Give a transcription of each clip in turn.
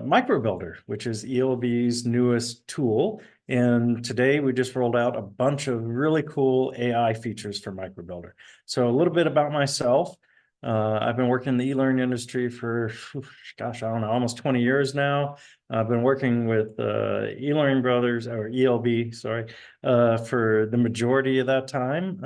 Microbuilder, which is ELB's newest tool. And today we just rolled out a bunch of really cool AI features for Microbuilder. So a little bit about myself. I've been working in the e-learning industry for, gosh, I don't know, almost 20 years now. I've been working with eLearning Brothers, or ELB, sorry, for the majority of that time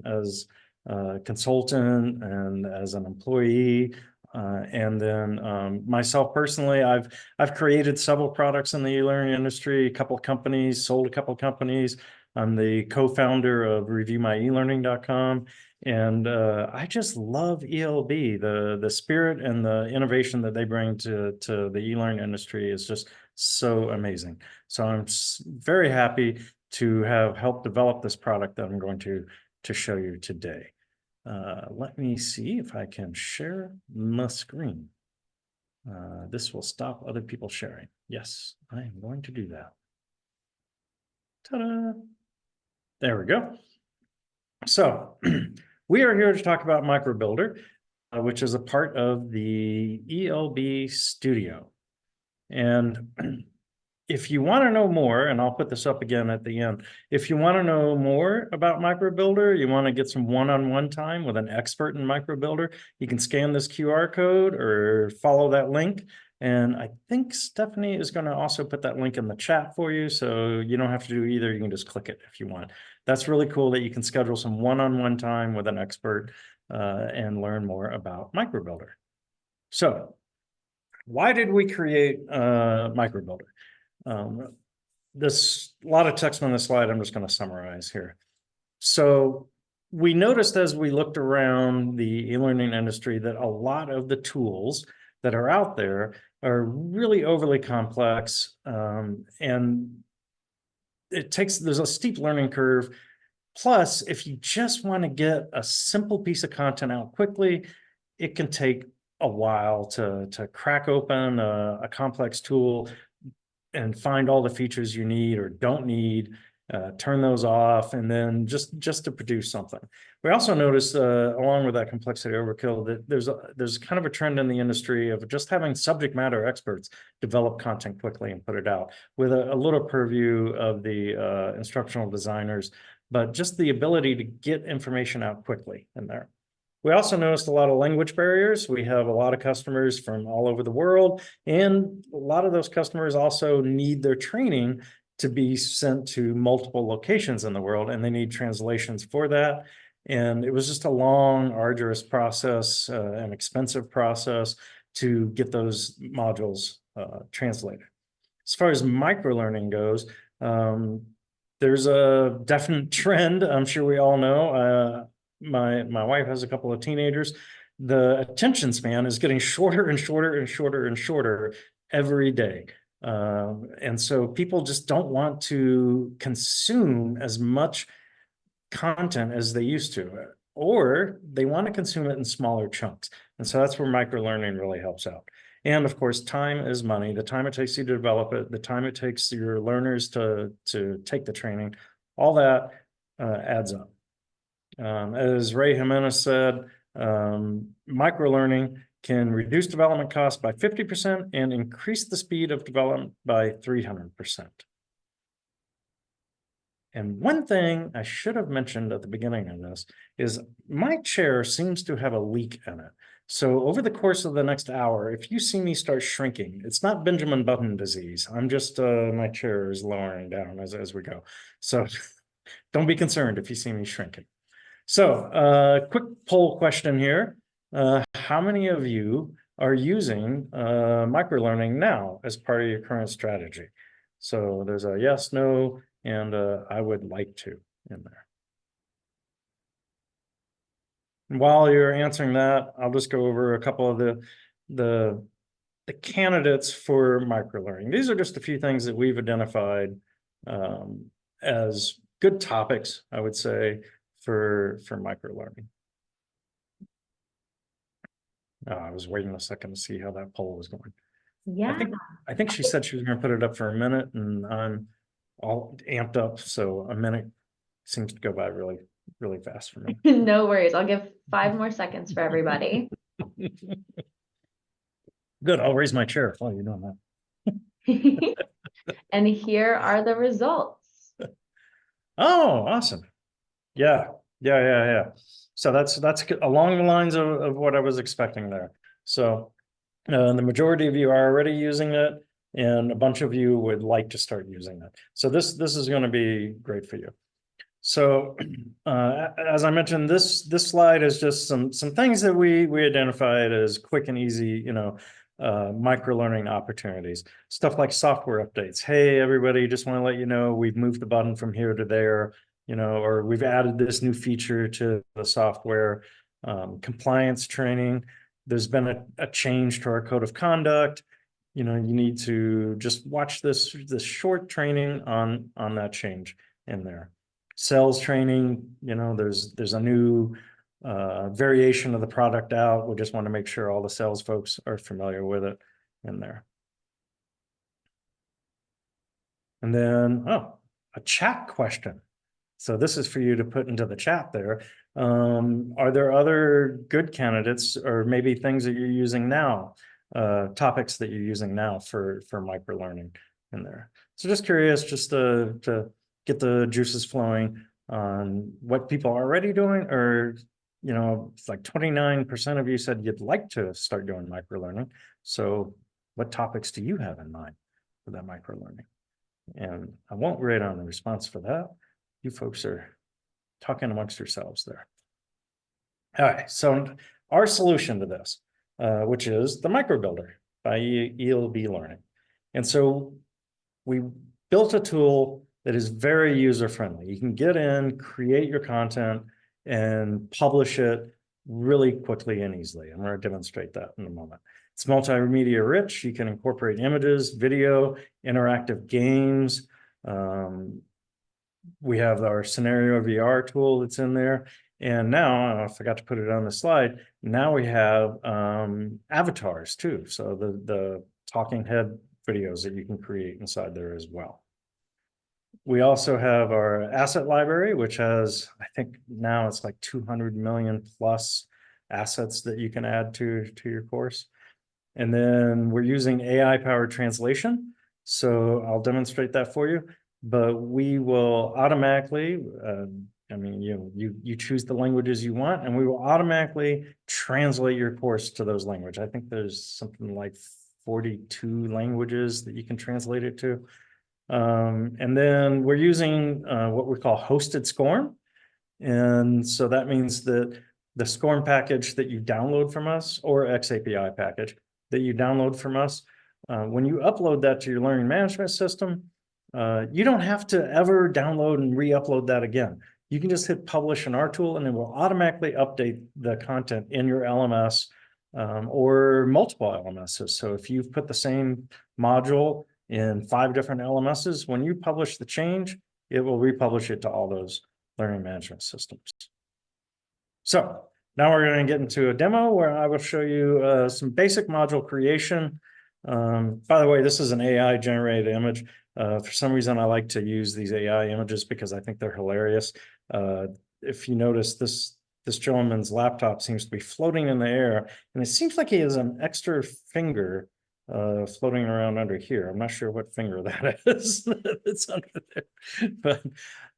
as a consultant and as an employee. And then myself personally, I've created several products in the e-learning industry, a couple of companies, sold a couple of companies. I'm the co-founder of reviewmyelearning.com. And I just love ELB. The spirit and the innovation that they bring to the e-learning industry is just so amazing. So I'm very happy to have helped develop this product that I'm going to show you today. Let me see if I can share my screen. This will stop other people sharing. Yes, I am going to do that. Ta-da! There we go. So we are here to talk about Microbuilder, which is a part of the ELB Studio. And if you want to know more, and I'll put this up again at the end, if you want to know more about Microbuilder, you want to get some one-on-one time with an expert in Microbuilder, you can scan this QR code or follow that link. And I think Stephanie is going to also put that link in the chat for you, so you don't have to do either. You can just click it if you want. That's really cool that you can schedule some one-on-one time with an expert and learn more about Microbuilder. So why did we create Microbuilder? There's a lot of text on this slide. I'm just going to summarize here. So we noticed as we looked around the e-learning industry that a lot of the tools that are out there are really overly complex, and there's a steep learning curve. Plus, if you just want to get a simple piece of content out quickly, it can take a while to crack open a complex tool and find all the features you need or don't need, turn those off, and then just to produce something. We also noticed, along with that complexity overkill, that there's kind of a trend in the industry of just having subject matter experts develop content quickly and put it out with a little purview of the instructional designers, but just the ability to get information out quickly in there. We also noticed a lot of language barriers. We have a lot of customers from all over the world, and a lot of those customers also need their training to be sent to multiple locations in the world, and they need translations for that. And it was just a long, arduous process, an expensive process to get those modules translated. As far as microlearning goes, there's a definite trend, I'm sure we all know. My wife has a couple of teenagers. The attention span is getting shorter and shorter and shorter and shorter every day. And so people just don't want to consume as much content as they used to, or they want to consume it in smaller chunks. And so that's where microlearning really helps out. And of course, time is money. The time it takes you to develop it, the time it takes your learners to take the training, all that adds up. As Ray Jimenez said, microlearning can reduce development costs by 50% and increase the speed of development by 300%. And one thing I should have mentioned at the beginning of this is my chair seems to have a leak in it. So over the course of the next hour, if you see me start shrinking, it's not Benjamin Button disease. I'm just, my chair is lowering down as we go. So don't be concerned if you see me shrinking. So quick poll question here. How many of you are using microlearning now as part of your current strategy? So there's a yes, no, and I would like to in there. And while you're answering that, I'll just go over a couple of the candidates for microlearning. These are just a few things that we've identified as good topics, I would say, for microlearning. I was waiting a second to see how that poll was going. Yeah. I think she said she was going to put it up for a minute, and I'm all amped up, so a minute seems to go by really, really fast for me. No worries. I'll give 5 more seconds for everybody. Good. I'll raise my chair while you're doing that. And here are the results. Oh, awesome. Yeah, yeah. So that's along the lines of what I was expecting there. So the majority of you are already using it, and a bunch of you would like to start using it. So this is going to be great for you. So as I mentioned, this slide is just some things that we identified as quick and easy, micro learning opportunities. Stuff like software updates. Hey, everybody, just want to let you know we've moved the button from here to there, or we've added this new feature to the software. Compliance training. There's been a change to our code of conduct. You need to just watch this short training on that change in there. Sales training, there's a new variation of the product out. We just want to make sure all the sales folks are familiar with it in there. And then, a chat question. So this is for you to put into the chat there. Are there other good candidates or maybe things that you're using now, topics that you're using now for microlearning in there? So just curious, just to get the juices flowing on what people are already doing, or, it's like 29% of you said you'd like to start doing microlearning. So what topics do you have in mind for that microlearning? And I won't write on the response for that. You folks are talking amongst yourselves there. All right, so our solution to this, which is the Microbuilder by ELB Learning. And so we built a tool that is very user-friendly. You can get in, create your content, and publish it really quickly and easily. I'm going to demonstrate that in a moment. It's multimedia rich. You can incorporate images, video, interactive games. We have our scenario VR tool that's in there. And now, I forgot to put it on the slide, now we have avatars too. So the talking head videos that you can create inside there as well. We also have our asset library, which has, I think now it's like 200 million plus assets that you can add to your course. And then we're using AI-powered translation. So I'll demonstrate that for you, but we will automatically, you choose the languages you want, and we will automatically translate your course to those languages. I think there's something like 42 languages that you can translate it to. And then we're using what we call hosted SCORM. And so that means that the SCORM package that you download from us, or XAPI package that you download from us, when you upload that to your learning management system, you don't have to ever download and re-upload that again. You can just hit publish in our tool, and it will automatically update the content in your LMS or multiple LMSs. So if you've put the same module in 5 different LMSs, when you publish the change, it will republish it to all those learning management systems. So now we're going to get into a demo where I will show you some basic module creation. By the way, this is an AI generated image. For some reason, I like to use these AI images because I think they're hilarious. If you notice, this gentleman's laptop seems to be floating in the air, and it seems like he has an extra finger floating around under here. I'm not sure what finger that is. It's under there. But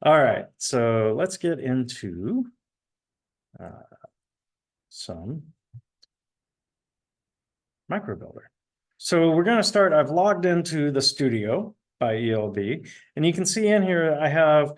all right, so let's get into some Microbuilder. So we're going to start. I've logged into the studio by ELB, and you can see in here I have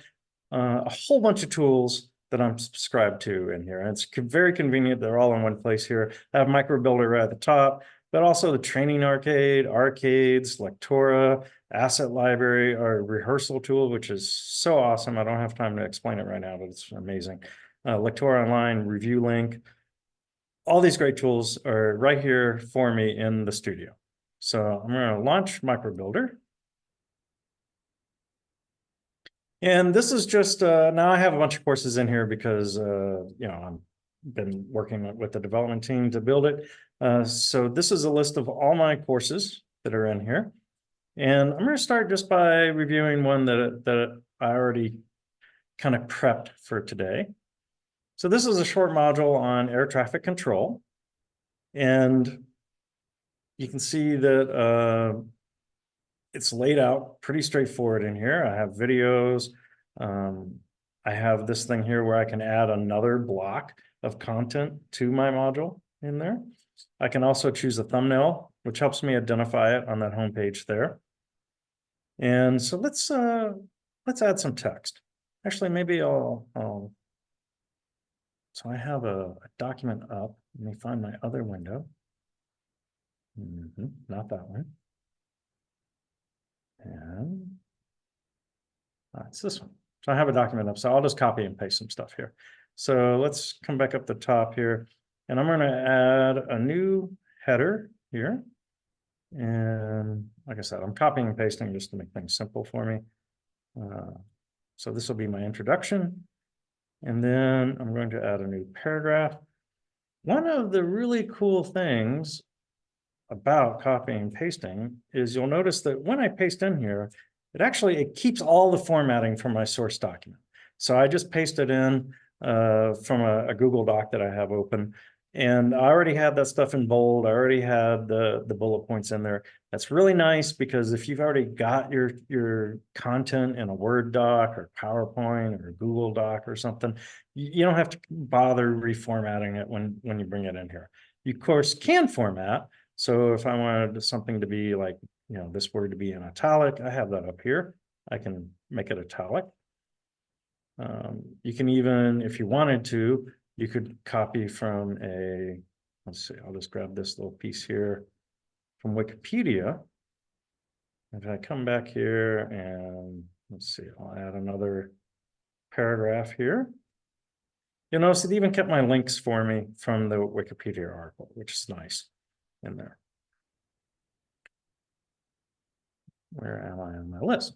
a whole bunch of tools that I'm subscribed to in here. And it's very convenient. They're all in one place here. I have Microbuilder right at the top, but also the training arcade, arcades, Lectora, asset library, our rehearsal tool, which is so awesome. I don't have time to explain it right now, but it's amazing. Lectora Online, Review Link. All these great tools are right here for me in the studio. So I'm going to launch Microbuilder. And this is just, now I have a bunch of courses in here because, I've been working with the development team to build it. So this is a list of all my courses that are in here. And I'm going to start just by reviewing one that I already kind of prepped for today. So this is a short module on air traffic control. And you can see that it's laid out pretty straightforward in here. I have videos. I have this thing here where I can add another block of content to my module in there. I can also choose a thumbnail, which helps me identify it on that home page there. And so let's add some text. Actually, maybe so I have a document up. Let me find my other window. Not that one. And it's this one. So I have a document up, so I'll just copy and paste some stuff here. So let's come back up the top here, and I'm going to add a new header here. And like I said, I'm copying and pasting just to make things simple for me. So this will be my introduction. And then I'm going to add a new paragraph. One of the really cool things about copying and pasting is you'll notice that when I paste in here, it keeps all the formatting from my source document. So I just paste it in from a Google Doc that I have open. And I already had that stuff in bold. I already had the bullet points in there. That's really nice because if you've already got your content in a Word doc or PowerPoint or Google Doc or something, you don't have to bother reformatting it when you bring it in here. You, of course, can format. So if I wanted something to be like, this word to be in italic, I have that up here. I can make it italic. You can even, if you wanted to, you could copy from let's see, I'll just grab this little piece here from Wikipedia. If I come back here and let's see, I'll add another paragraph here. You'll notice it even kept my links for me from the Wikipedia article, which is nice in there. Where am I on my list?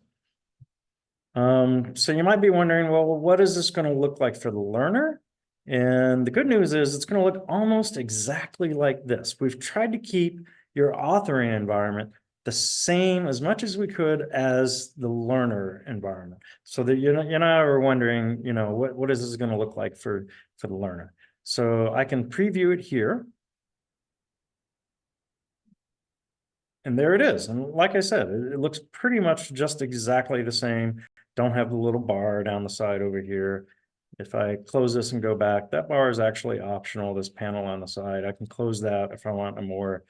So you might be wondering, well, what is this going to look like for the learner? And the good news is it's going to look almost exactly like this. We've tried to keep your authoring environment the same as much as we could as the learner environment, so that you're not wondering, what is this going to look like for the learner. So I can preview it here. And there it is. And like I said, it looks pretty much just exactly the same. Don't have the little bar down the side over here. If I close this and go back, that bar is actually optional, this panel on the side. I can close that if I want a more,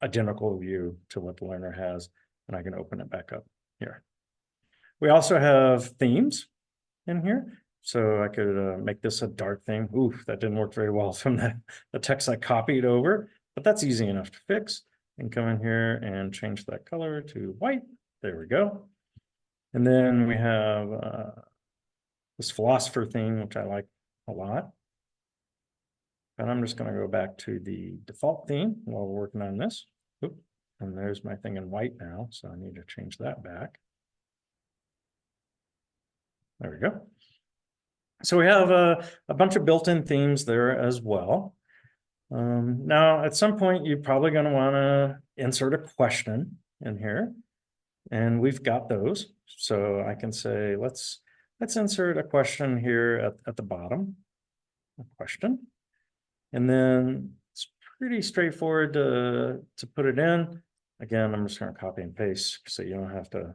identical view to what the learner has, and I can open it back up here. We also have themes in here. So I could make this a dark theme. Oof, that didn't work very well from the text I copied over, but that's easy enough to fix. And come in here and change that color to white. There we go. And then we have this philosopher theme, which I like a lot. And I'm just going to go back to the default theme while we're working on this. Oop, and there's my thing in white now, so I need to change that back. There we go. So we have a bunch of built-in themes there as well. Now, at some point, you're probably going to want to insert a question in here, and we've got those. So I can say, let's insert a question here at the bottom, a question, and then it's pretty straightforward to put it in. Again, I'm just going to copy and paste so you don't have to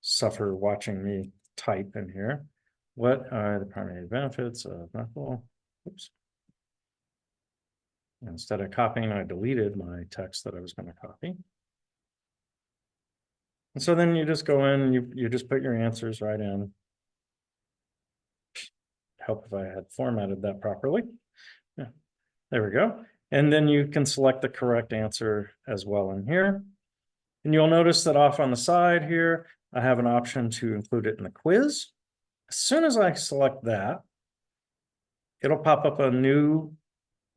suffer watching me type in here. What are the primary benefits of medical? Oops. Instead of copying, I deleted my text that I was going to copy. And so then you just go in, you just put your answers right in. Help if I had formatted that properly. Yeah, there we go. And then you can select the correct answer as well in here. And you'll notice that off on the side here, I have an option to include it in the quiz. As soon as I select that, it'll pop up a new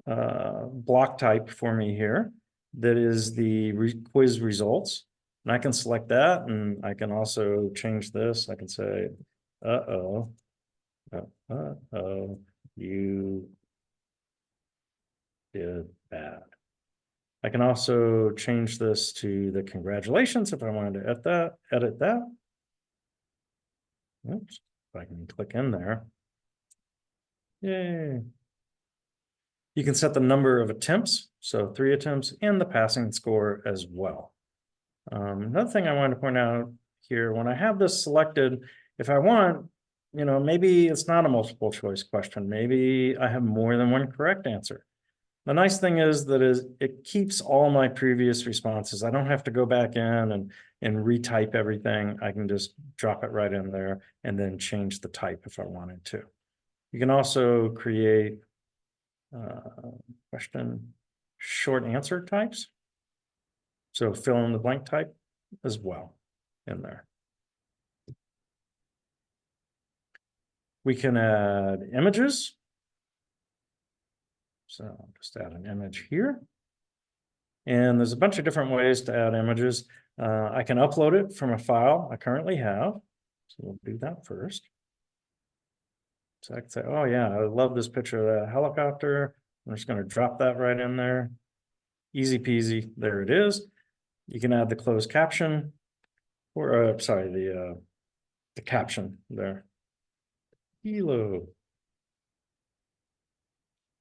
block type for me here that is the quiz results. And I can select that, and I can also change this. I can say, you did bad. I can also change this to the congratulations if I wanted to edit that. Oops, if I can click in there. Yay. You can set the number of attempts, so 3 attempts, and the passing score as well. Another thing I wanted to point out here, when I have this selected, if I want, maybe it's not a multiple choice question. Maybe I have more than one correct answer. The nice thing is that it keeps all my previous responses. I don't have to go back in and retype everything. I can just drop it right in there and then change the type if I wanted to. You can also create question short answer types. So fill in the blank type as well in there. We can add images. So I'll just add an image here. And there's a bunch of different ways to add images. I can upload it from a file I currently have. So we'll do that first. So I can say, oh yeah, I love this picture of that helicopter. I'm just going to drop that right in there. Easy peasy, there it is. You can add the closed caption, or sorry, the caption there. Hello.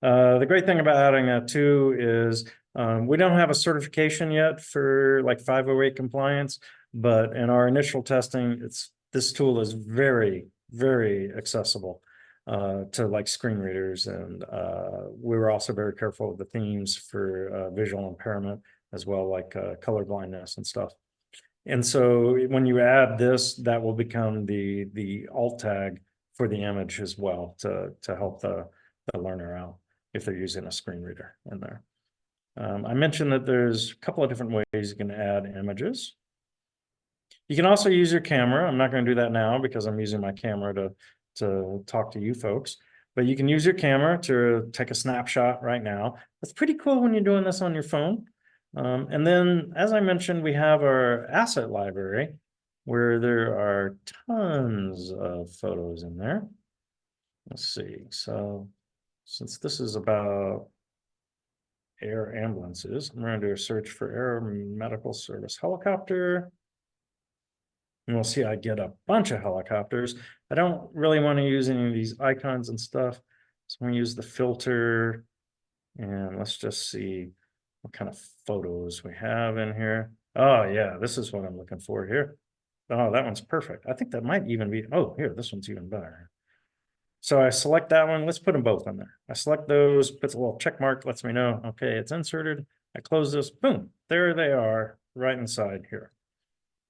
The great thing about adding that too is we don't have a certification yet for like 508 compliance, but in our initial testing, this tool is very, very accessible to like screen readers. And we were also very careful with the themes for visual impairment as well, like color blindness and stuff. And so when you add this, that will become the alt tag for the image as well to help the learner out if they're using a screen reader in there. I mentioned that there's a couple of different ways you can add images. You can also use your camera. I'm not going to do that now because I'm using my camera to talk to you folks. But you can use your camera to take a snapshot right now. That's pretty cool when you're doing this on your phone. And then, as I mentioned, we have our asset library where there are tons of photos in there. Let's see. So since this is about air ambulances, I'm going to do a search for air medical service helicopter. And we'll see I get a bunch of helicopters. I don't really want to use any of these icons and stuff. So I'm going to use the filter. And let's just see what kind of photos we have in here. Oh, yeah, this is what I'm looking for here. Oh, that one's perfect. I think that might even be, oh, here, this one's even better. So I select that one. Let's put them both in there. I select those, puts a little check mark, lets me know, okay, it's inserted. I close this, boom, there they are right inside here.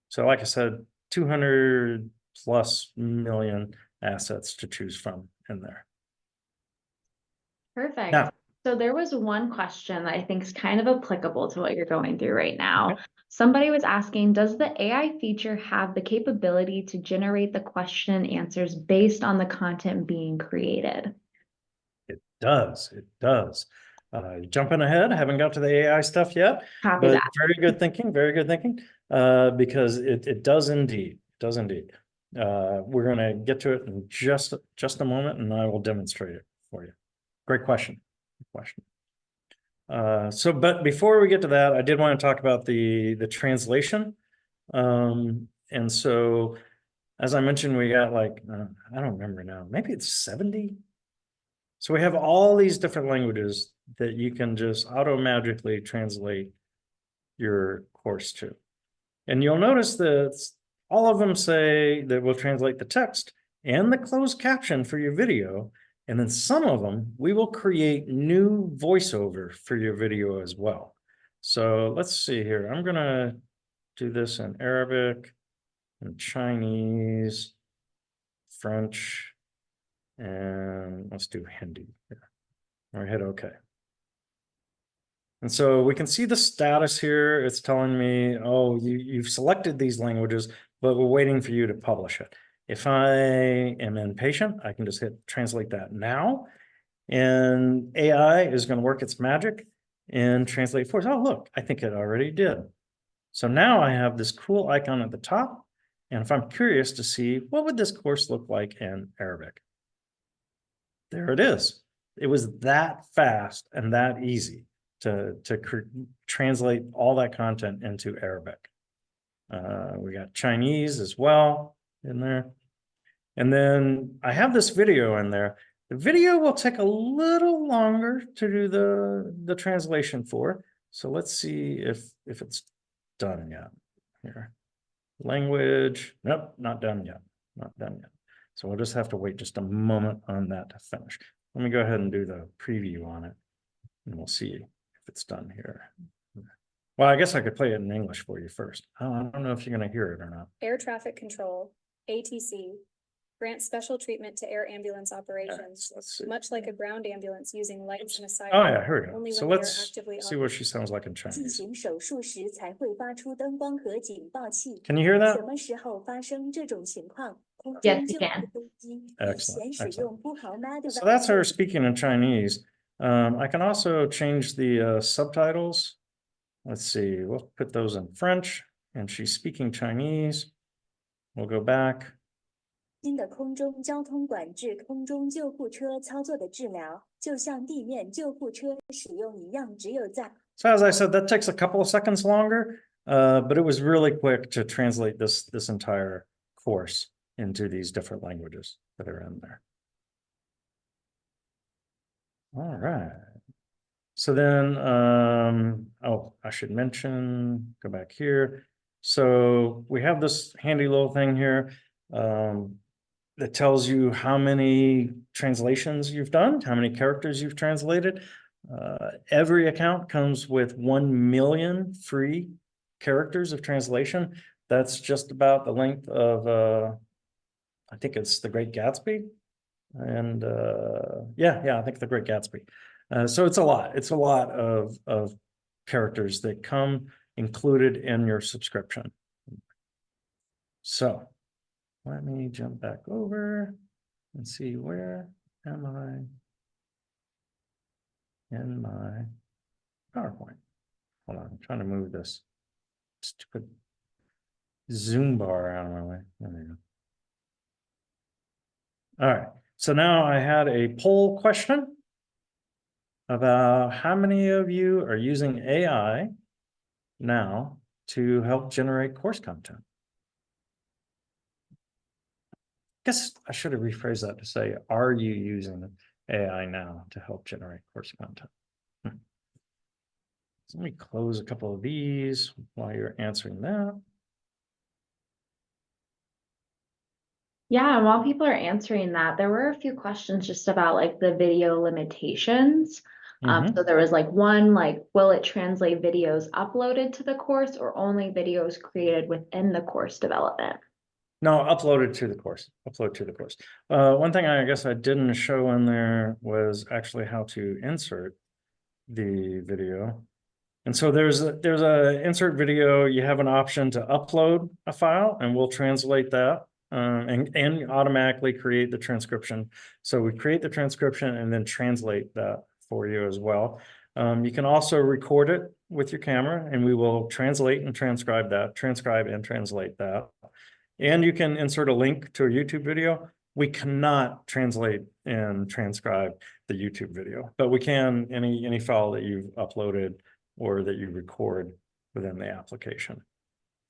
So like I said, 200 plus million assets to choose from in there. Perfect. Now, so there was one question that I think is kind of applicable to what you're going through right now. okay. Somebody was asking, does the AI feature have the capability to generate the question and answers based on the content being created? It does. It does. Jumping ahead, I haven't got to the AI stuff yet, Copy but that. very good thinking, because it does indeed. It does indeed. We're going to get to it in just a moment, and I will demonstrate it for you. Great question. Good question. But before we get to that, I did want to talk about the translation. And so, as I mentioned, we got like, I don't remember now, maybe it's 70. So we have all these different languages that you can just auto-magically translate your course to. And you'll notice that all of them say that we'll translate the text and the closed caption for your video. And then some of them, we will create new voiceover for your video as well. So let's see here. I'm going to do this in Arabic and Chinese, French, and let's do Hindi here. Or hit OK. And so we can see the status here. It's telling me, oh, you've selected these languages, but we're waiting for you to publish it. If I am impatient, I can just hit translate that now. And AI is going to work its magic and translate for us. Oh, look, I think it already did. So now I have this cool icon at the top. And if I'm curious to see what would this course look like in Arabic, there it is. It was that fast and that easy to translate all that content into Arabic. We got Chinese as well in there. And then I have this video in there. The video will take a little longer to do the translation for. So let's see if it's done yet. here. Language, nope, not done yet, not done yet. So we'll just have to wait just a moment on that to finish. Let me go ahead and do the preview on it, and we'll see if it's done here. Well, I guess I could play it in English for you first. Oh, I don't know if you're going to hear it or not. Air traffic control, ATC, grants special treatment to air ambulance operations, Let's see. much like a ground ambulance using lights and a siren. Oh yeah, here we Only go. So when they are let's actively see what she sounds like in 进 Chinese. 行手术时才会发出灯光和警报器。 Can you hear that? 什么时候发生这种情况，空 Yes, 中 you 救 can. 护飞机以 Excellent, 前使用不好吗的 So 外 that's her 界 speaking in Chinese. I can also change the subtitles. Let's see, we'll put those in French, and she's speaking Chinese. We'll go back. 新的空中交通管制空中救护车操作的治疗，就像地面救护车使用一样，只有在 So as I said, that takes a couple of seconds longer, but it was really quick to translate this entire course into these different languages that are in there. All right. So then, oh, I should mention, go back here. So we have this handy little thing here that tells you how many translations you've done, how many characters you've translated. Every account comes with 1 million free characters of translation. That's just about the length of, I think it's The Great Gatsby. And yeah, I think The Great Gatsby. So it's a lot of characters that come included in your subscription. So let me jump back over and see, where am I in my PowerPoint? Hold on, I'm trying to move this stupid Zoom bar out of my way. There we go. All right, so now I had a poll question about how many of you are using AI now to help generate course content. Guess I should have rephrased that to say, are you using AI now to help generate course content? So let me close a couple of these while you're answering that. Yeah, and while people are answering that, there were a few questions just about like the video limitations. So there was like one, like, will it translate videos uploaded to the course or only videos created within the course development? No, uploaded to the course, upload to the course. One thing I guess I didn't show in there was actually how to insert the video. And so there's a insert video, you have an option to upload a file and we'll translate that and automatically create the transcription. So we create the transcription and then translate that for you as well. You can also record it with your camera and we will translate and transcribe that, transcribe and translate that. And you can insert a link to a YouTube video. We cannot translate and transcribe the YouTube video, but we can any file that you've uploaded or that you record within the application.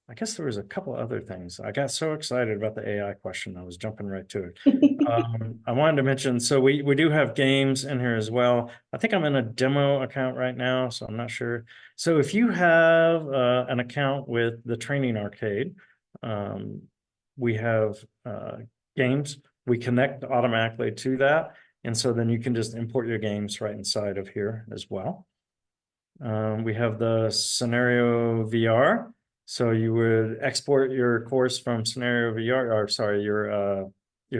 I guess there was a couple other things. I got so excited about the AI question, I was jumping right to it. I wanted to mention, so we do have games in here as well. I think I'm in a demo account right now, so I'm not sure. So if you have an account with the Training Arcade, we have games. We connect automatically to that. And so then you can just import your games right inside of here as well. We have the Scenario VR. So you would export your course from Scenario VR, or sorry, your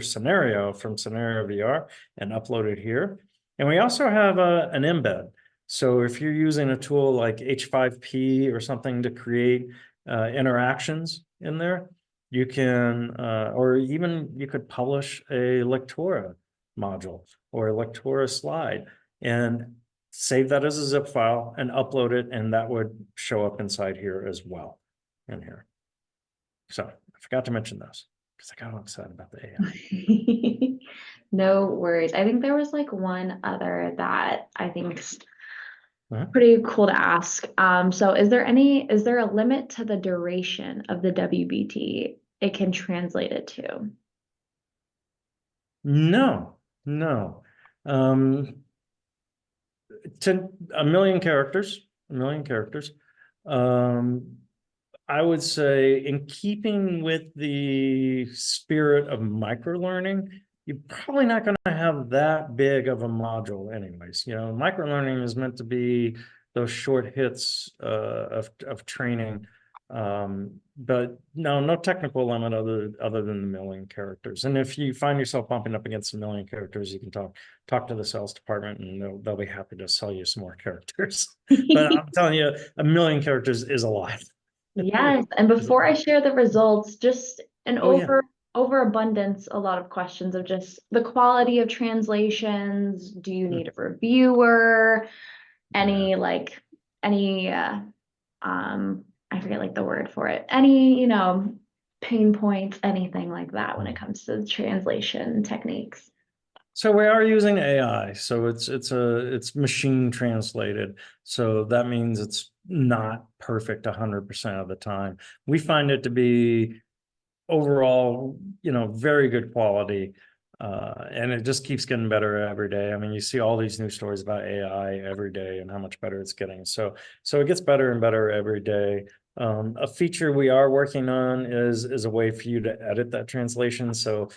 scenario from Scenario VR and upload it here. And we also have an embed. So if you're using a tool like H5P or something to create interactions in there, you can, or even you could publish a Lectora module or a Lectora slide and save that as a zip file and upload it, and that would show up inside here as well in here. So I forgot to mention those because I got all excited about the AI. No worries. I think there was like one other that I think's Uh-huh. pretty cool to ask. So is there a limit to the duration of the WBT it can translate it to? No. To 1 million characters, 1 million characters. I would say in keeping with the spirit of microlearning, you're probably not going to have that big of a module anyways. You know, microlearning is meant to be those short hits of training. But no technical limit other than the million characters. And if you find yourself bumping up against a million characters, you can talk to the sales department and they'll be happy to sell you some more characters. But I'm telling you, a million characters is a lot. Yes, and before I share the results, just an Oh, yeah. overabundance, a lot of questions of just the quality of translations. Do you need a reviewer? Any I forget like the word for it. Any, pain points, anything like that when it comes to translation techniques. So we are using AI. So it's machine translated. So that means it's not perfect 100% of the time. We find it to be overall, very good quality. And it just keeps getting better every day. I mean, you see all these new stories about AI every day and how much better it's getting. So it gets better and better every day. A feature we are working on is a way for you to edit that translation. So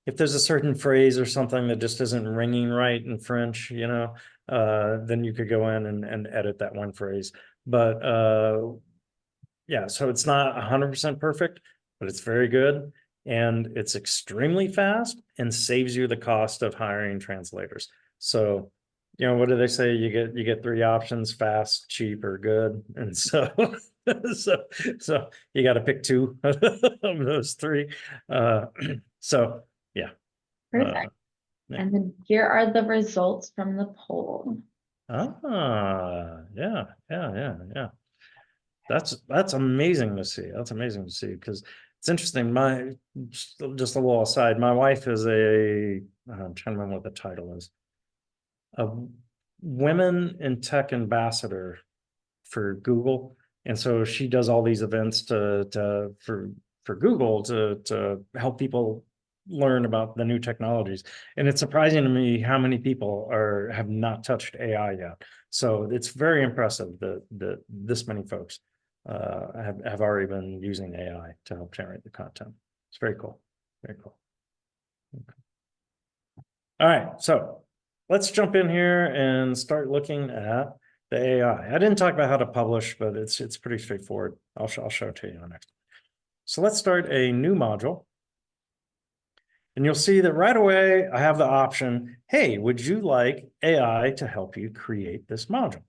if there's a certain phrase or something that just isn't ringing right in French, then you could go in and edit that one phrase. But yeah, so it's not 100% perfect, but it's very good. And it's extremely fast and saves you the cost of hiring translators. So, what do they say? You get three options: fast, cheap, or good. And so so you got to pick two of those three. So yeah. Perfect. Yeah. And then here are the results from the poll. Yeah. That's amazing to see. That's amazing to see because it's interesting. Just a little aside, my wife is I'm trying to remember what the title is, a women in tech ambassador for Google. And so she does all these events for Google to help people learn about the new technologies. And it's surprising to me how many people have not touched AI yet. So it's very impressive that this many folks have already been using AI to help generate the content. It's very cool. Very cool. Okay. All right, so let's jump in here and start looking at the AI. I didn't talk about how to publish, but it's pretty straightforward. I'll show it to you next. So let's start a new module. And you'll see that right away, I have the option, hey, would you like AI to help you create this module?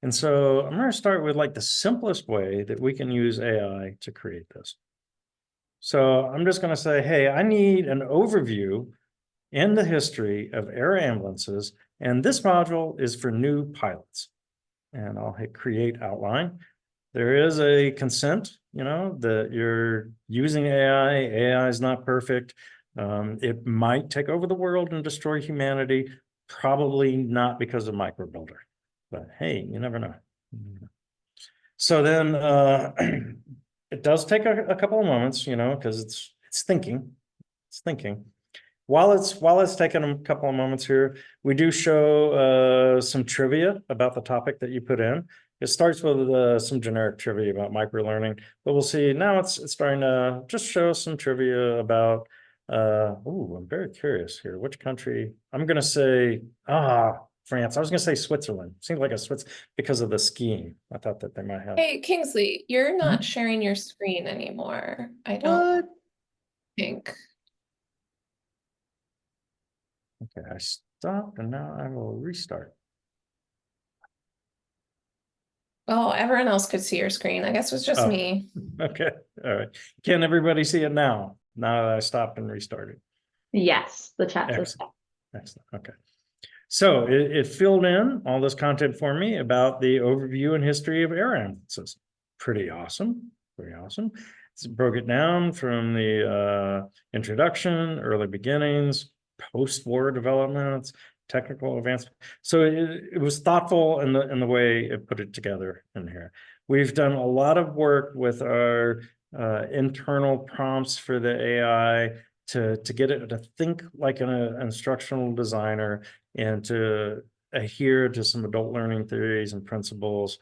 And so I'm going to start with like the simplest way that we can use AI to create this. So I'm just going to say, hey, I need an overview in the history of air ambulances, and this module is for new pilots. And I'll hit create outline. There is a consent, that you're using AI. AI is not perfect. It might take over the world and destroy humanity. Probably not because of Microbuilder, but hey, you never know. So then it does take a couple of moments, because it's thinking. It's thinking. While it's taking a couple of moments here, we do show some trivia about the topic that you put in. It starts with some generic trivia about microlearning, but we'll see now it's starting to just show some trivia about. I'm very curious here. Which country? I'm gonna say France. I was gonna say Switzerland. Seems like a Swiss because of the skiing. I thought that they might have. Hey, Kingsley, you're not sharing your screen anymore. I don't think. Okay, I stopped and now I will restart. Oh, everyone else could see your screen. I guess it was just me. Okay, all right. Can everybody see it now? Now that I stopped and restarted. Yes, the chat says Excellent. Excellent. Okay. So it filled in all this content for me about the overview and history of air ambulances. Pretty awesome. Pretty awesome. It broke it down from the introduction, early beginnings, post-war developments, technical advancement. So it was thoughtful in the way it put it together in here. We've done a lot of work with our internal prompts for the AI to get it to think like an instructional designer and to adhere to some adult learning theories and principles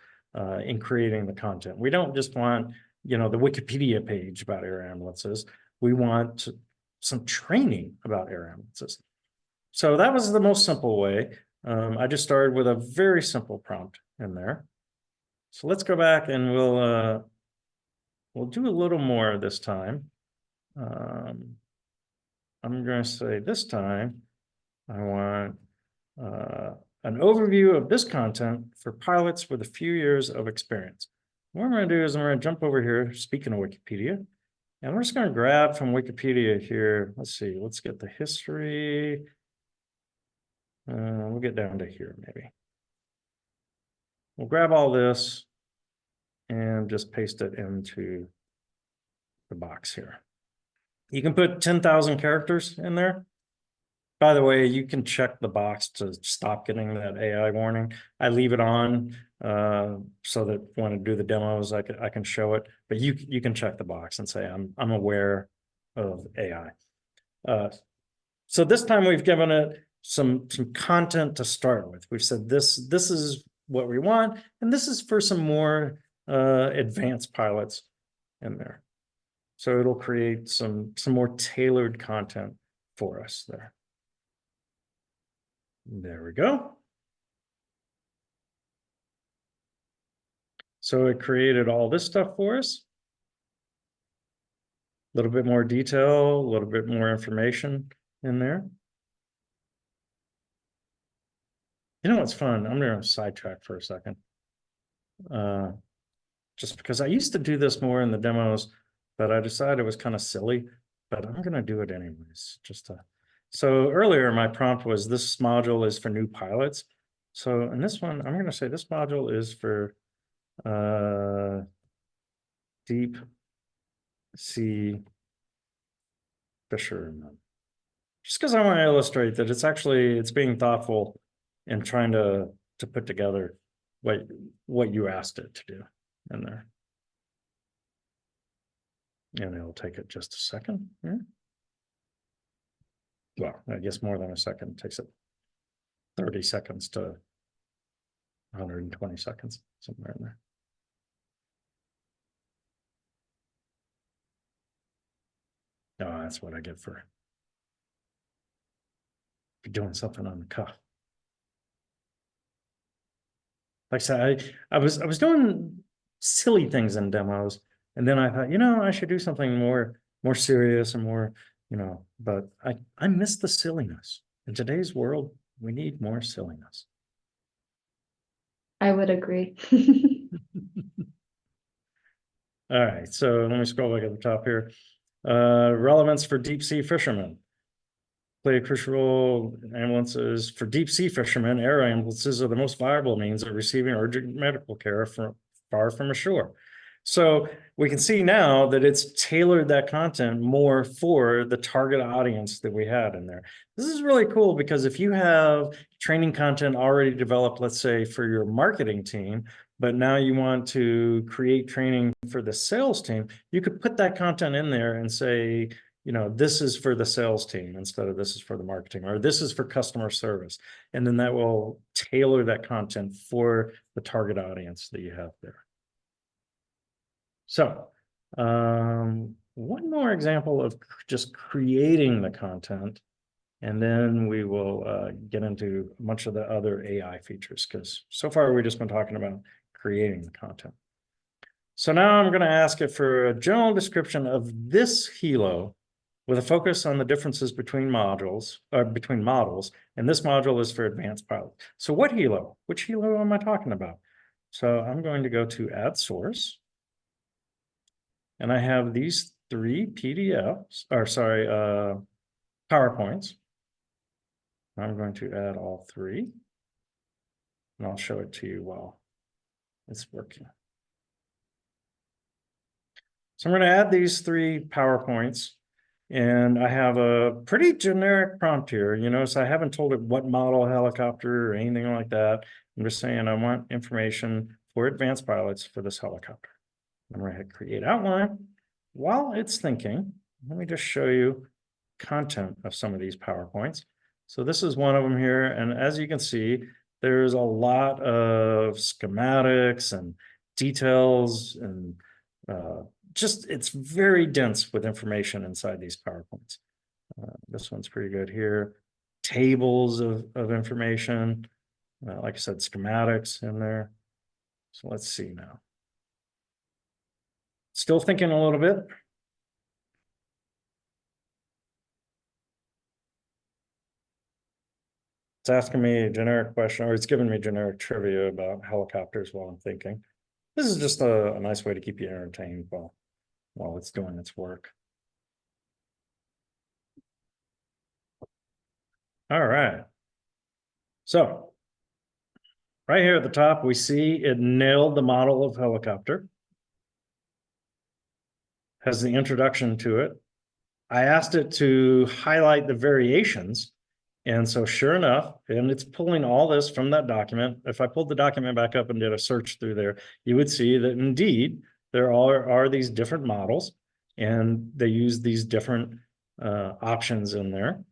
in creating the content. We don't just want you know, the Wikipedia page about air ambulances. We want some training about air ambulances. So that was the most simple way. I just started with a very simple prompt in there. So let's go back and we'll do a little more this time. I'm going to say this time, I want an overview of this content for pilots with a few years of experience. What I'm going to do is I'm going to jump over here, speaking of Wikipedia, and we're just going to grab from Wikipedia here. Let's see, let's get the history. We'll get down to here maybe. We'll grab all this and just paste it into the box here. You can put 10,000 characters in there. By the way, you can check the box to stop getting that AI warning. I leave it on so that when I do the demos, I can show it. But you can check the box and say I'm aware of AI. So this time we've given it some content to start with. We've said this is what we want, and this is for some more advanced pilots in there. So it'll create some more tailored content for us there. There we go. So it created all this stuff for us. A little bit more detail, a little bit more information in there. You know what's fun? I'm going to sidetrack for a second. Just because I used to do this more in the demos, but I decided it was kind of silly, but I'm going to do it anyways. So earlier my prompt was this module is for new pilots. So in this one, I'm going to say this module is for deep sea fishermen. Just because I want to illustrate that it's being thoughtful and trying to put together what you asked it to do in there. And it'll take it just a second here. Well, I guess more than a second. It takes it 30 seconds to 120 seconds, somewhere in there. Oh, that's what I get for doing something on the cuff. Like I said, I was doing silly things in demos, and then I thought, you know, I should do something more serious and more, you know, but I miss the silliness. In today's world, we need more silliness. I would agree. All right, so let me scroll back at the top here. Relevance for deep sea fishermen. Play a crucial role. Ambulances for deep sea fishermen. Air ambulances are the most viable means of receiving urgent medical care far from ashore. So we can see now that it's tailored that content more for the target audience that we had in there. This is really cool because if you have training content already developed, let's say for your marketing team, but now you want to create training for the sales team, you could put that content in there and say, you know, this is for the sales team instead of this is for the marketing, or this is for customer service. And then that will tailor that content for the target audience that you have there. So one more example of just creating the content, and then we will get into much of the other AI features, because so far we've just been talking about creating the content. So now I'm going to ask it for a general description of this helo with a focus on the differences between models, and this module is for advanced pilot. So what helo? Which helo am I talking about? So I'm going to go to add source. And I have these three PDFs, or sorry, PowerPoints. I'm going to add all three, and I'll show it to you while it's working. So I'm going to add these three PowerPoints, and I have a pretty generic prompt here. You notice I haven't told it what model helicopter or anything like that. I'm just saying I want information for advanced pilots for this helicopter. I'm going to hit create outline. While it's thinking, let me just show you content of some of these PowerPoints. So this is one of them here. And as you can see, there's a lot of schematics and details and just, it's very dense with information inside these PowerPoints. This one's pretty good here. Tables of information. Like I said, schematics in there. So let's see now. Still thinking a little bit. It's asking me a generic question, or it's giving me generic trivia about helicopters while I'm thinking. This is just a nice way to keep you entertained while it's doing its work. All right. So right here at the top, we see it nailed the model of helicopter. Has the introduction to it. I asked it to highlight the variations. And so sure enough, and it's pulling all this from that document. If I pulled the document back up and did a search through there, you would see that indeed there are these different models and they use these different options in there.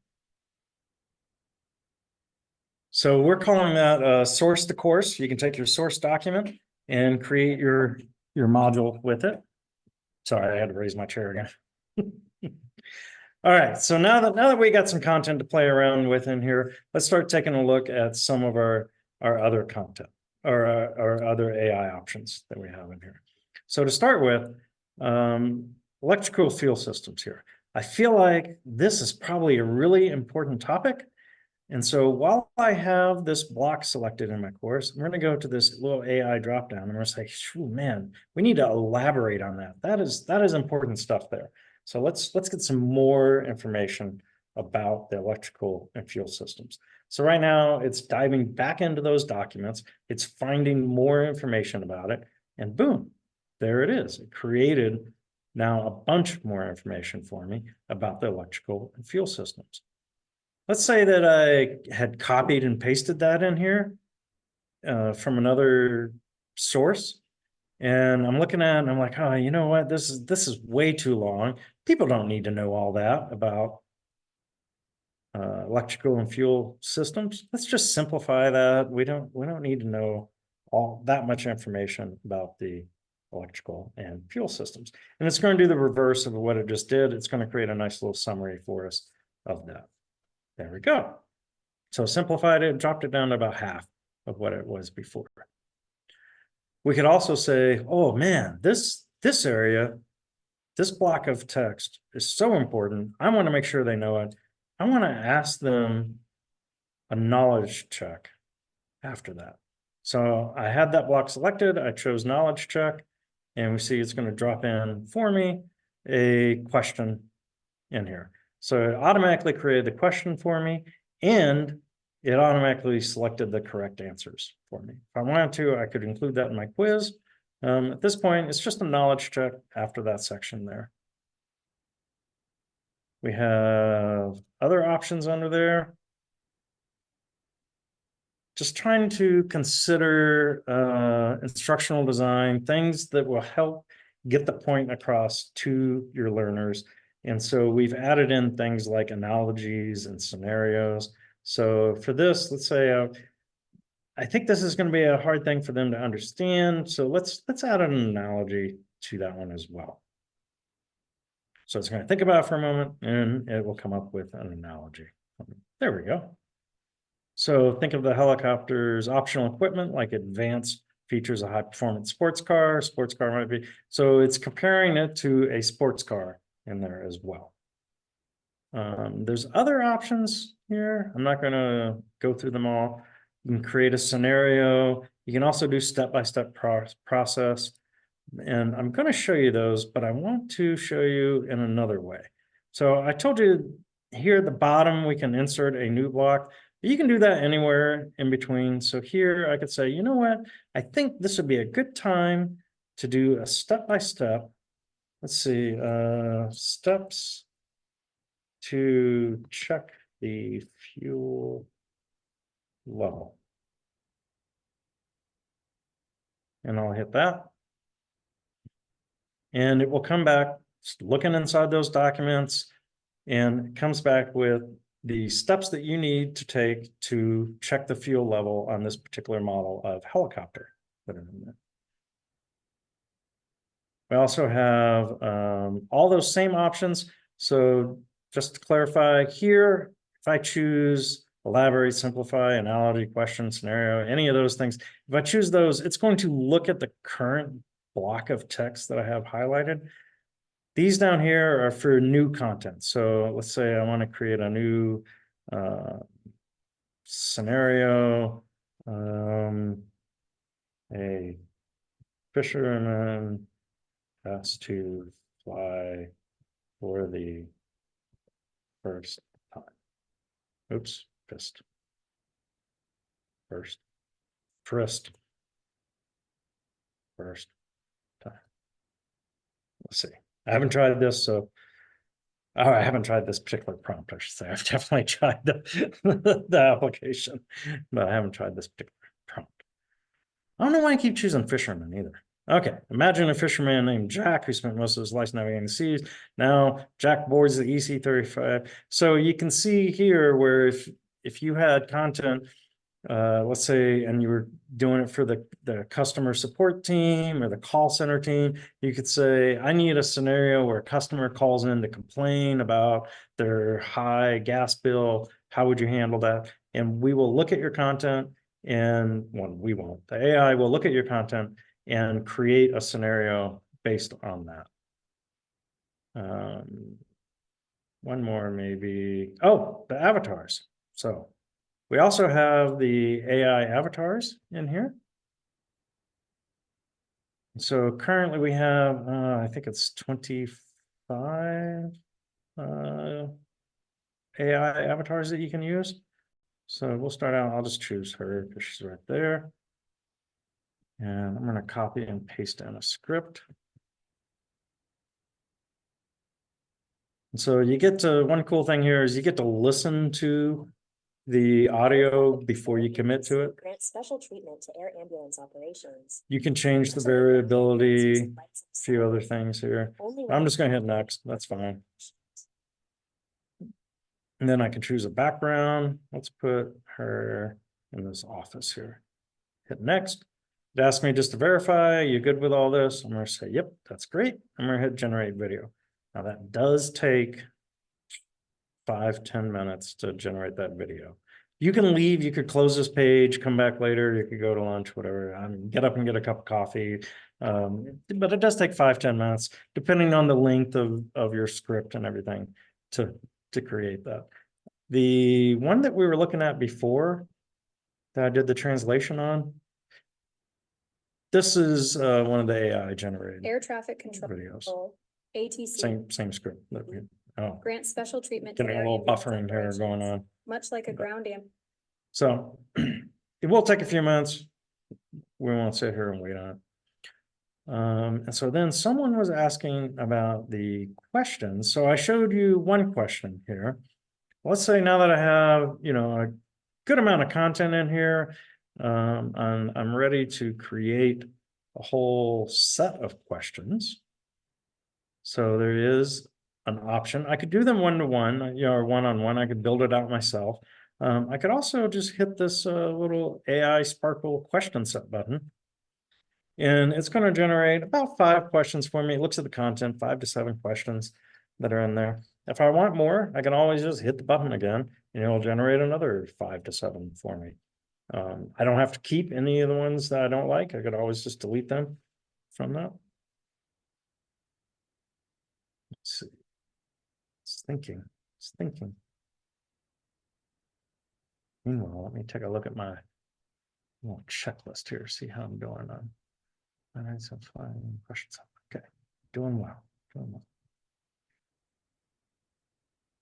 So we're calling that source to course. You can take your source document and create your module with it. Sorry, I had to raise my chair again. All right, so now that we got some content to play around with in here, let's start taking a look at some of our other content or our other AI options that we have in here. So to start with, electrical fuel systems here. I feel like this is probably a really important topic. And so while I have this block selected in my course, I'm going to go to this little AI dropdown and I'm going to say, man, we need to elaborate on that. That is important stuff there. So let's get some more information about the electrical and fuel systems. So right now it's diving back into those documents. It's finding more information about it and boom, there it is. It created now a bunch more information for me about the electrical and fuel systems. Let's say that I had copied and pasted that in here from another source. And I'm looking at it and I'm like, oh, you know what? This is way too long. People don't need to know all that about electrical and fuel systems. Let's just simplify that. We don't need to know all that much information about the electrical and fuel systems. And it's going to do the reverse of what it just did. It's going to create a nice little summary for us of that. There we go. So simplified it, dropped it down to about half of what it was before. We could also say, oh man, this area, this block of text is so important. I want to make sure they know it. I want to ask them a knowledge check after that. So I had that block selected. I chose knowledge check, and we see it's going to drop in for me a question in here. So it automatically created the question for me, and it automatically selected the correct answers for me. If I wanted to, I could include that in my quiz. At this point, it's just a knowledge check after that section there. We have other options under there. Just trying to consider instructional design, things that will help get the point across to your learners. And so we've added in things like analogies and scenarios. So for this, let's say, I think this is going to be a hard thing for them to understand. So let's add an analogy to that one as well. So it's going to think about it for a moment and it will come up with an analogy. There we go. So think of the helicopter's optional equipment like advanced features a high performance sports car might be. So it's comparing it to a sports car in there as well. There's other options here. I'm not going to go through them all. You can create a scenario. You can also do step-by-step process. And I'm going to show you those, but I want to show you in another way. So I told you here at the bottom, we can insert a new block. You can do that anywhere in between. So here I could say, you know what? I think this would be a good time to do a step-by-step. Let's see, steps to check the fuel level. And I'll hit that. And it will come back looking inside those documents, and it comes back with the steps that you need to take to check the fuel level on this particular model of helicopter that are in there. We also have all those same options. So just to clarify here, if I choose elaborate, simplify, analogy, question, scenario, any of those things, if I choose those, it's going to look at the current block of text that I have highlighted. These down here are for new content. So let's say I want to create a new scenario, a fisherman has to fly for the first time. Oops, first. Time. Let's see. I haven't tried this, so I haven't tried this particular prompt, I should say. I've definitely tried the application, but I haven't tried this particular prompt. I don't know why I keep choosing fisherman either. Okay, imagine a fisherman named Jack who spent most of his life navigating the seas. Now Jack boards the EC-35. So you can see here where if you had content, let's say, and you were doing it for the customer support team or the call center team, you could say, I need a scenario where a customer calls in to complain about their high gas bill. How would you handle that? And we will look at your content, and well, we won't. The AI will look at your content and create a scenario based on that. One more maybe. Oh, the avatars. So we also have the AI avatars in here. So currently we have, I think it's 25 AI avatars that you can use. So we'll start out, I'll just choose her because she's right there. And I'm going to copy and paste in a script. And so you get to, one cool thing here is you get to listen to the audio before you commit to it. Grant special treatment to air ambulance operations. You can change the variability, a few other things here. I'm just going to hit next. That's fine. And then I can choose a background. Let's put her in this office here. Hit next. It asks me just to verify, you good with all this? I'm going to say, yep, that's great. I'm going to hit generate video. Now that does take 5-10 minutes to generate that video. You can leave, you could close this page, come back later, you could go to lunch, whatever, get up and get a cup of coffee. But it does take 5-10 minutes, depending on the length of your script and everything to create that. The one that we were looking at before that I did the translation on, this is one of the AI generated Air traffic videos. control, ATC. Same script that we, Grant special treatment. to getting a air little ambulance buffering here operations, going on. Much like a ground amp. So it will take a few minutes. We won't sit here and wait on it. And so then someone was asking about the questions. So I showed you one question here. Let's say now that I have, a good amount of content in here, I'm ready to create a whole set of questions. So there is an option. I could do them one-to-one, or one-on-one. I could build it out myself. I could also just hit this little AI Sparkle question set button. And it's going to generate about 5 questions for me. It looks at the content, 5 to 7 questions that are in there. If I want more, I can always just hit the button again, and it'll generate another 5 to 7 for me. I don't have to keep any of the ones that I don't like. I could always just delete them from that. Let's see. It's thinking. Meanwhile, let me take a look at my little checklist here, see how I'm doing on. All right, so 5 questions. Okay, doing well.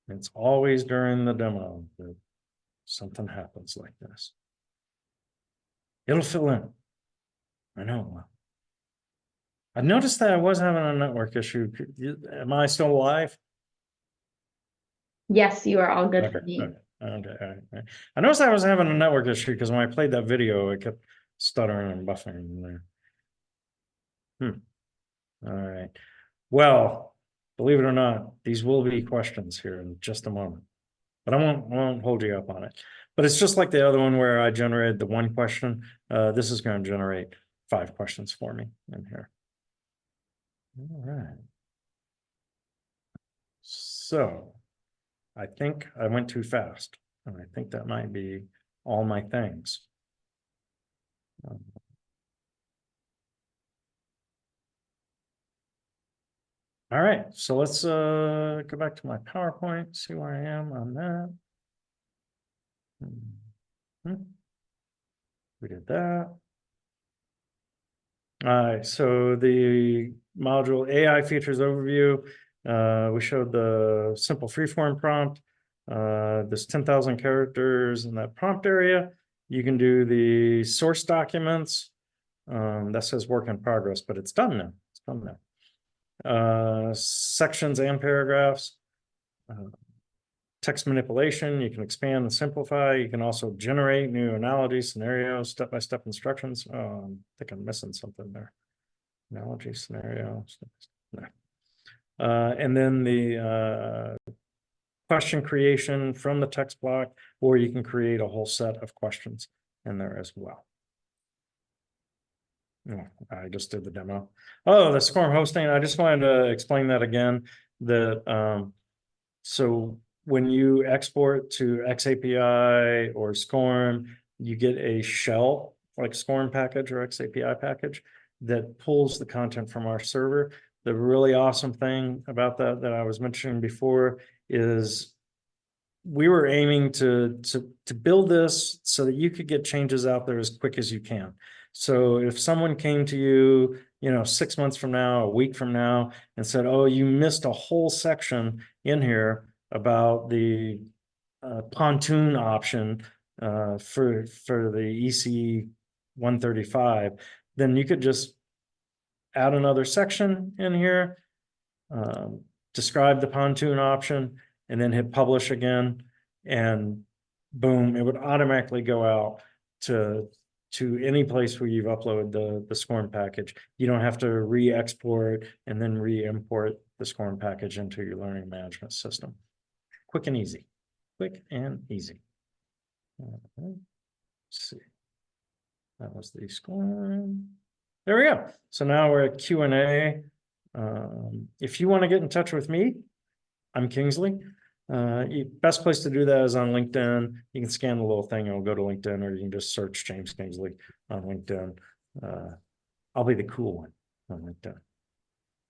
It's always during the demo that something happens like this. It'll fill in. I know it will. I noticed that I was having a network issue. Am I still live? Yes, you are all good Okay, for me. okay, all right. I noticed I was having a network issue because when I played that video, it kept stuttering and buffering in there. All right. Well, believe it or not, these will be questions here in just a moment, but I won't hold you up on it. But it's just like the other one where I generated the one question. This is going to generate 5 questions for me in here. All right. So I think I went too fast, and I think that might be all my things. All right, so let's go back to my PowerPoint, see where I am on that. We did that. All right, so the module AI features overview, we showed the simple freeform prompt. This 10,000 characters in that prompt area. You can do the source documents. That says work in progress, but it's done now. It's done now. Sections and paragraphs. Text manipulation, you can expand and simplify. You can also generate new analogies, scenarios, step-by-step instructions. I think I'm missing something there. Analogy, scenario. No. And then the question creation from the text block, or you can create a whole set of questions in there as well. Oh, I just did the demo. Oh, the SCORM hosting. I just wanted to explain that again. That so when you export to XAPI or SCORM, you get a shell like SCORM package or XAPI package that pulls the content from our server. The really awesome thing about that I was mentioning before is we were aiming to build this so that you could get changes out there as quick as you can. So if someone came to you, 6 months from now, a week from now, and said, "Oh, you missed a whole section in here about the pontoon option for the EC 135," then you could just add another section in here, describe the pontoon option, and then hit publish again, and boom, it would automatically go out to any place where you've uploaded the SCORM package. You don't have to re-export and then re-import the SCORM package into your learning management system. Quick and easy. Quick and easy. Let's see. That was the SCORM. There we go. So now we're at Q&A. If you want to get in touch with me, I'm Kingsley. Best place to do that is on LinkedIn. You can scan the little thing, it'll go to LinkedIn, or you can just search James Kingsley on LinkedIn. I'll be the cool one on LinkedIn.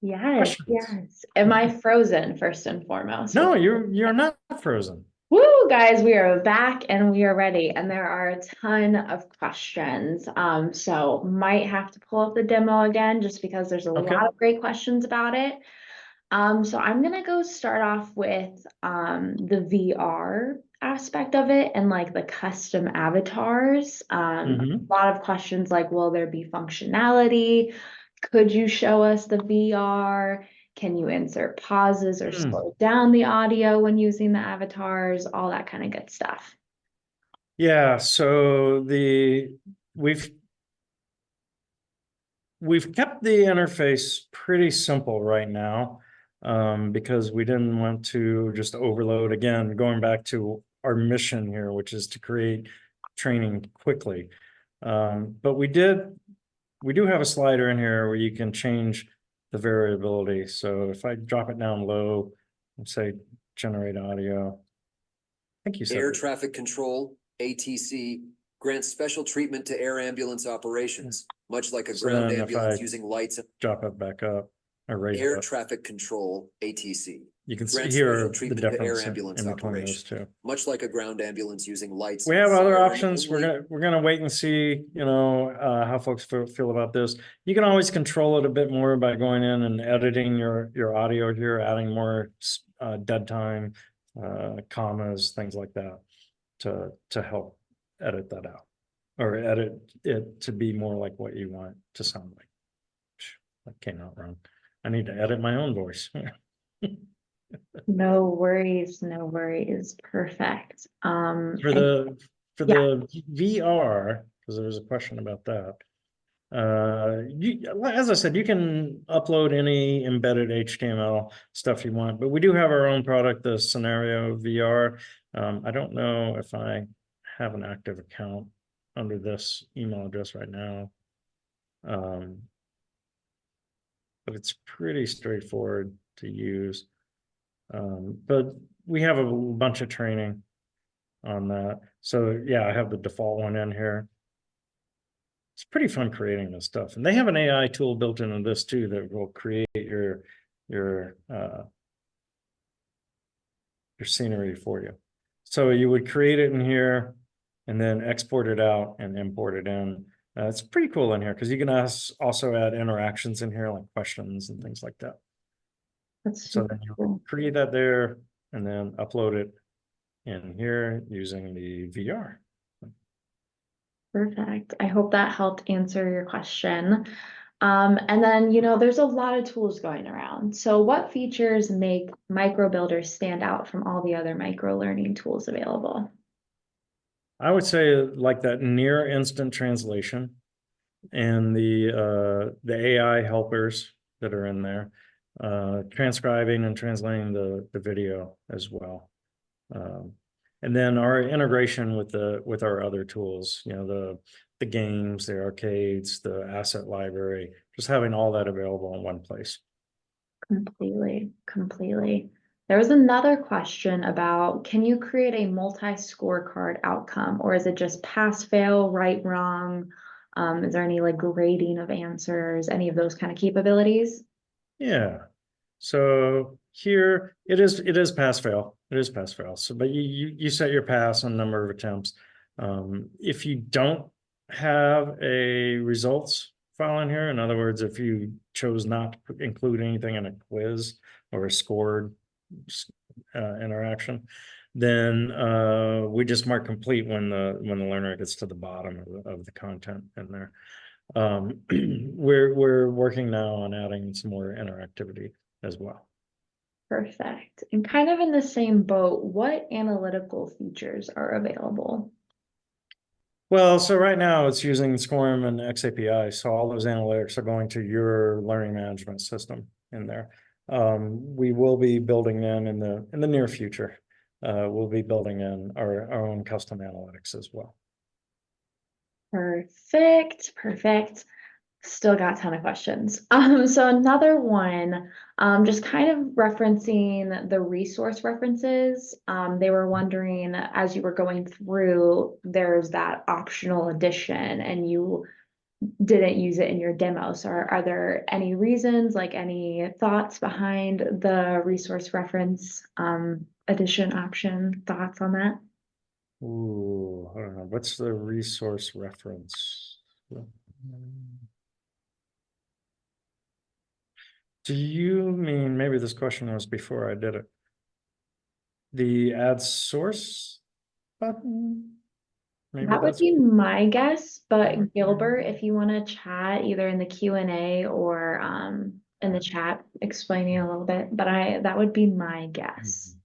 Yes, Questions? yes. Am I frozen first and foremost? No, you're not frozen. Woo, guys, we are back and we are ready. And there are a ton of questions. So might have to pull up the demo again just because there's a Okay. lot of great questions about it. So I'm gonna go start off with the VR aspect of it and like the custom avatars. A lot of questions like, will there be functionality? Could you show us the VR? Can you insert pauses or slow down the audio when using the avatars? All that kind of good stuff. Yeah, so we've kept the interface pretty simple right now, because we didn't want to just overload, again, going back to our mission here, which is to create training quickly. But we do have a slider in here where you can change the variability. So if I drop it down low and say generate audio, I think you said Air traffic control, ATC, grants special treatment to air ambulance operations, much like a So ground then if ambulance I using lights. drop it back up or raise it Air up, traffic control, ATC, you can grants hear special the treatment to air difference ambulance in between those operations, two. much like a ground ambulance using lights. We have other siren options. only. We're gonna wait and see, how folks feel about this. You can always control it a bit more by going in and editing your audio here, adding more dead time, commas, things like that, to help edit that out, or edit it to be more like what you want it to sound like. That came out wrong. I need to edit my own voice. No worries, no worries. Perfect. For and the yeah. VR, because there was a question about that. As I said, you can upload any embedded HTML stuff you want, but we do have our own product, the Scenario VR. I don't know if I have an active account under this email address right now. But but it's pretty straightforward to use. But we have a bunch of training on that. So yeah, I have the default one in here. It's pretty fun creating this stuff. And they have an AI tool built into this too that will create your scenery for you. So you would create it in here and then export it out and import it in. It's pretty cool in here because you can also add interactions in here, like questions and things like that. That's So super then you cool. create that there and then upload it in here using the VR. Perfect. I hope that helped answer your question. And then, there's a lot of tools going around. So what features make Microbuilder stand out from all the other micro-learning tools available? I would say like that near instant translation and the AI helpers that are in there, transcribing and translating the video as well. And then our integration with our other tools, the games, the arcades, the asset library, just having all that available in one place. Completely. There was another question about, can you create a multi-scorecard outcome, or is it just pass, fail, right, wrong? Is there any like grading of answers, any of those kind of capabilities? Yeah. So here it is pass fail. It is pass fail. So, but you set your pass on number of attempts. If you don't have a results file in here, in other words, if you chose not to include anything in a quiz or a scored interaction, then we just mark complete when the learner gets to the bottom of the content in there. We're working now on adding some more interactivity as well. Perfect. And kind of in the same boat, what analytical features are available? Well, so right now it's using SCORM and XAPI. So all those analytics are going to your learning management system in there. We will be building in the near future. We'll be building in our own custom analytics as well. Perfect. Still got a ton of questions. So another one, just kind of referencing the resource references. They were wondering, as you were going through, there's that optional addition and you didn't use it in your demo. So are there any reasons, like any thoughts behind the resource reference addition option? Thoughts on that? Ooh, I don't know. What's the resource reference? Do you mean, maybe this question was before I did it, the add source button? Maybe That would that's be my guess, but Gilbert, if you want to chat either in the Q&A or in the chat explaining a little bit, but that would be my guess.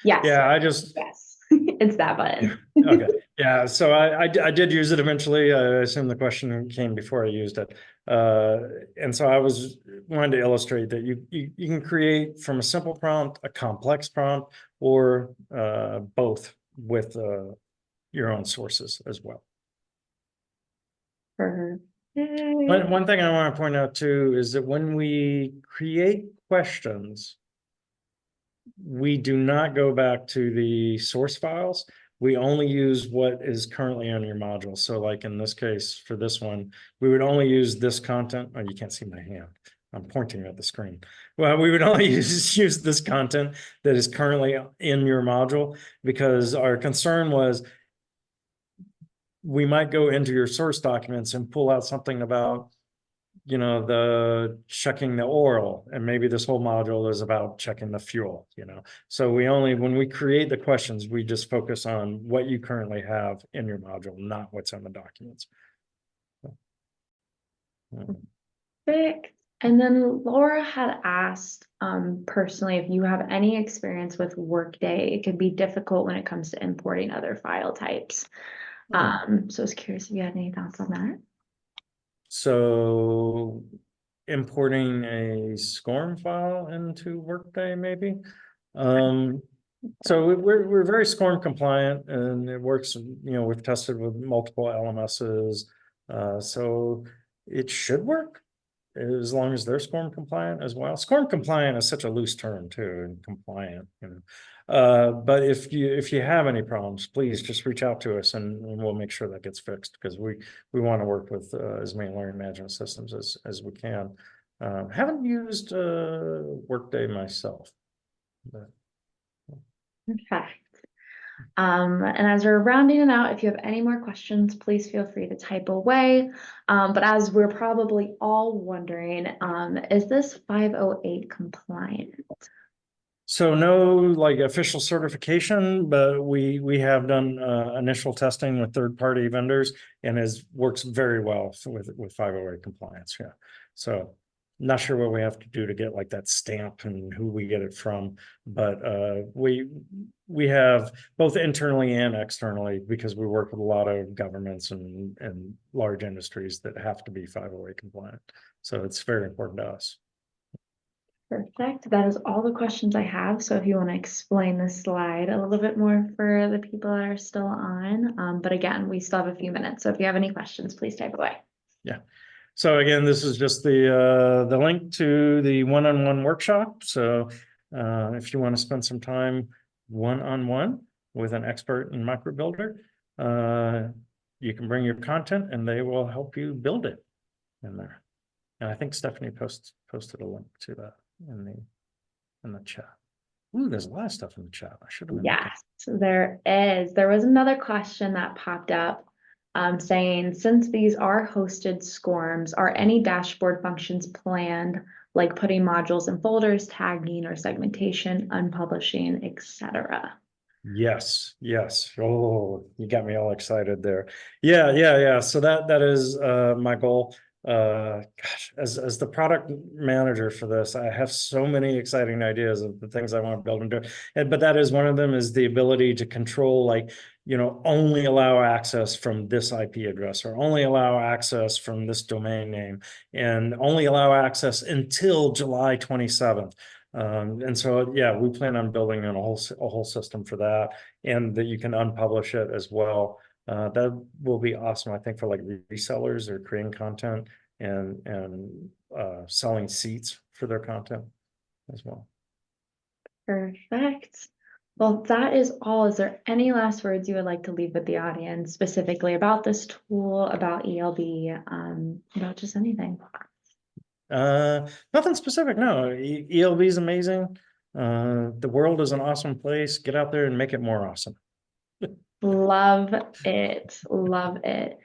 Yes. Yeah, Yes. It's that button. Okay. Yeah, so I did use it eventually. I assume the question came before I used it. And so I wanted to illustrate that you can create from a simple prompt, a complex prompt, or both with your own sources as well. Perfect. One thing I want to point out too is that when we create questions, we do not go back to the source files. We only use what is currently on your module. So like in this case, for this one, we would only use this content. Oh, you can't see my hand. I'm pointing at the screen. Well, we would only use this content that is currently in your module, because our concern was we might go into your source documents and pull out something about, the checking the oil, and maybe this whole module is about checking the fuel, So when we create the questions, we just focus on what you currently have in your module, not what's on the documents. Perfect. And then Laura had asked, personally, if you have any experience with Workday. It can be difficult when it comes to importing other file types. So I was curious if you had any thoughts on that. So importing a SCORM file into Workday, maybe. So we're very SCORM compliant, and it works. We've tested with multiple LMSs, so it should work. as long as they're SCORM compliant as well. SCORM compliant is such a loose term too, and compliant, you know. But if you have any problems, please just reach out to us and we'll make sure that gets fixed, because we want to work with as many learning management systems as we can. Haven't used Workday myself, but Okay. And as we're rounding it out, if you have any more questions, please feel free to type away. But as we're probably all wondering, is this 508 compliant? so no like official certification, but we have done initial testing with third-party vendors and works very well with 508 compliance. Yeah. So not sure what we have to do to get like that stamp and who we get it from, but we have both internally and externally, because we work with a lot of governments and large industries that have to be 508 compliant. So it's very important to us. Perfect. That is all the questions I have. So if you want to explain this slide a little bit more for the people that are still on, but again, we still have a few minutes. So if you have any questions, please type away. Yeah. So again, this is just the link to the one-on-one workshop. So if you want to spend some time one-on-one with an expert in Microbuilder, you can bring your content and they will help you build it in there. And I think Stephanie posted a link to that in the chat. Ooh, there's a lot of stuff in the chat. I should have been looking. Yes, there is. There was another question that popped up saying, since these are hosted SCORMs, are any dashboard functions planned, like putting modules in folders, tagging or segmentation, unpublishing, etc.? Yes. Oh, you got me all excited there. Yeah. So that is my goal. Gosh, as the product manager for this, I have so many exciting ideas of the things I want to build and do. But that is one of them, is the ability to control, like, you know, only allow access from this IP address, or only allow access from this domain name, and only allow access until July 27th. And so, yeah, we plan on building in a whole system for that, and that you can unpublish it as well. That will be awesome, I think, for like resellers or creating content and selling seats for their content as well. Perfect. Well, that is all. Is there any last words you would like to leave with the audience, specifically about this tool, about ELB, about just anything? Nothing specific. No, ELB is amazing. The world is an awesome place. Get out there and make it more awesome. Love it. Love it.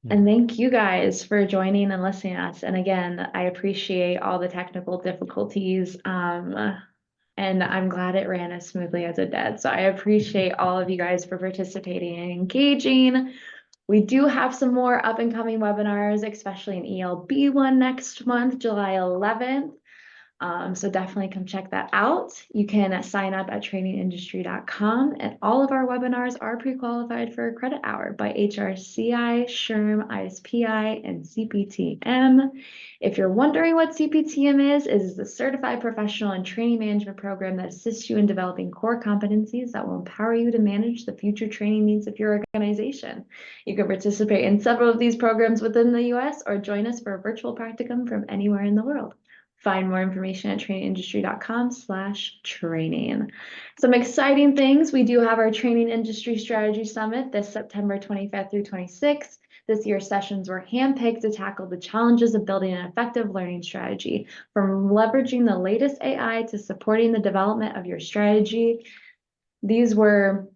Yeah. And thank you guys for joining and listening to us. And again, I appreciate all the technical difficulties. And I'm glad it ran as smoothly as it did. So I appreciate all of you guys for participating and engaging. We do have some more up and coming webinars, especially an ELB one next month, July 11th. So definitely come check that out. You can sign up at trainingindustry.com, and all of our webinars are pre-qualified for a credit hour by HRCI, SHRM, ISPI, and CPTM. If you're wondering what CPTM is the Certified Professional and Training Management Program that assists you in developing core competencies that will empower you to manage the future training needs of your organization. You can participate in several of these programs within the US or join us for a virtual practicum from anywhere in the world. Find more information at trainingindustry.com/training. Some exciting things. We do have our Training Industry Strategy Summit this September 25th through 26th. This year's sessions were handpicked to tackle the challenges of building an effective learning strategy, from leveraging the latest AI to supporting the development of your strategy. These were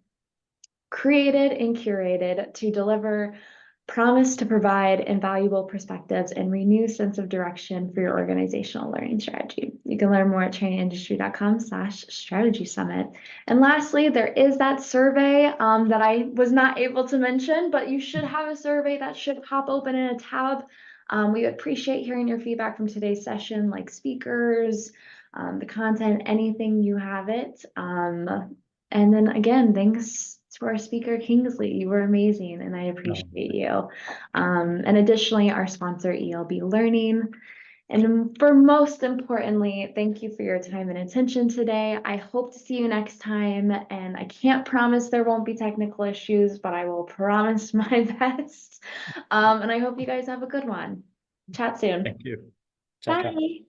created and curated to deliver promise to provide invaluable perspectives and renew sense of direction for your organizational learning strategy. You can learn more at trainingindustry.com/strategy summit. And lastly, there is that survey that I was not able to mention, but you should have a survey that should pop open in a tab. We appreciate hearing your feedback from today's session, like speakers, the content, anything you have it. And then again, thanks to our speaker, Kingsley. You were amazing, and I appreciate you. And additionally, our sponsor, ELB Learning. And for most importantly, thank you for your time and attention today. I hope to see you next time, and I can't promise there won't be technical issues, but I will promise my best. And I hope you guys have a good one. Chat soon. Thank you. Ciao, ciao. Bye.